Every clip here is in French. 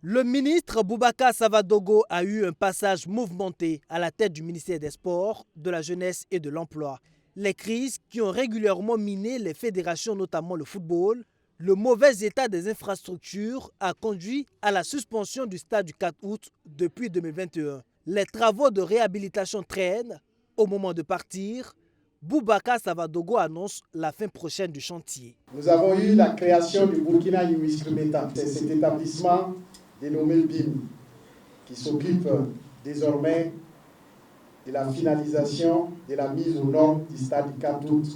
Le ministre Boubacar Savadogo a eu un passage mouvementé à la tête du ministère des Sports, de la Jeunesse et de l'Emploi. Les crises qui ont régulièrement miné les fédérations, notamment le football, le mauvais état des infrastructures a conduit à la suspension du stade du 4 août depuis 2021. Les travaux de réhabilitation traînent. Au moment de partir, Boubacar Savadogo annonce la fin prochaine du chantier. Nous avons eu la création du Burkina Youth Instrumental. C'est cet établissement dénommé BIM qui s'occupe désormais de la finalisation de la mise aux normes du stade du 4 août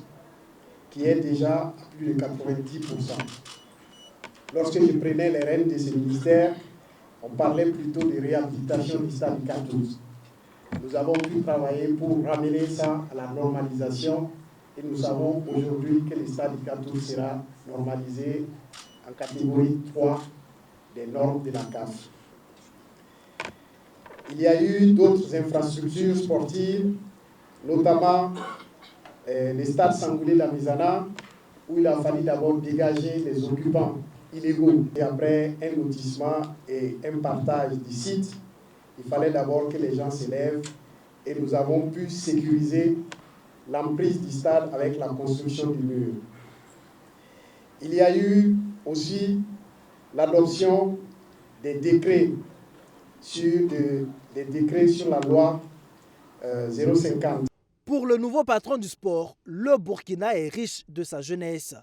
qui est déjà à plus de 90%. Lorsque je prenais les rênes de ce ministère, on parlait plutôt de réhabilitation du stade du 4 août. Nous avons pu travailler pour ramener ça à la normalisation et nous savons aujourd'hui que le stade du 4 août sera normalisé en catégorie 3 des normes de la CAF. Il y a eu d'autres infrastructures sportives, notamment le stade Sangoulé Lamizana, où il a fallu d'abord dégager les occupants illégaux. Et après un lotissement et un partage du site, il fallait d'abord que les gens s'élèvent et nous avons pu sécuriser l'emprise du stade avec la construction du mur. Il y a eu aussi l'adoption des décrets sur la loi 050. Pour le nouveau patron du sport, le Burkina est riche de sa jeunesse.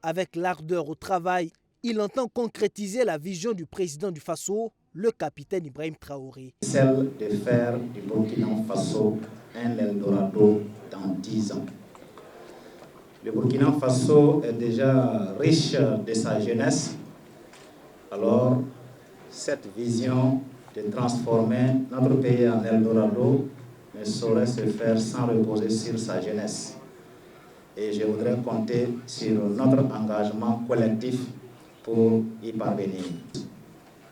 Avec l'ardeur au travail, il entend concrétiser la vision du président du Faso, le capitaine Ibrahim Traoré. Celle de faire du Burkina Faso un Eldorado dans 10 ans. Le Burkina Faso est déjà riche de sa jeunesse. Alors, cette vision de transformer notre pays en Eldorado ne saurait se faire sans reposer sur sa jeunesse. Et je voudrais compter sur notre engagement collectif pour y parvenir.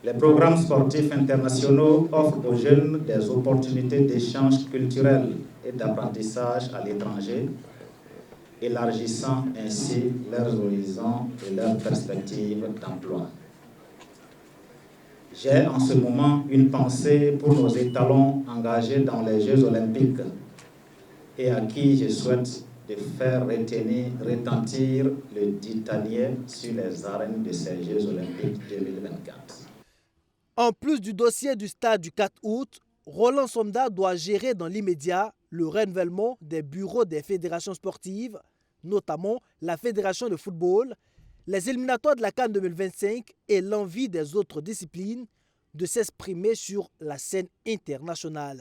Les programmes sportifs internationaux offrent aux jeunes des opportunités d'échange culturel et d'apprentissage à l'étranger, élargissant ainsi leurs horizons et leurs perspectives d'emploi. J'ai en ce moment une pensée pour nos étalons engagés dans les Jeux olympiques et à qui je souhaite de faire retentir le titanier sur les arènes de ces Jeux olympiques 2024. En plus du dossier du stade du 4 août, Roland Somda doit gérer dans l'immédiat le renouvellement des bureaux des fédérations sportives, notamment la fédération de football, les éliminatoires de la CAN 2025 et l'envie des autres disciplines de s'exprimer sur la scène internationale.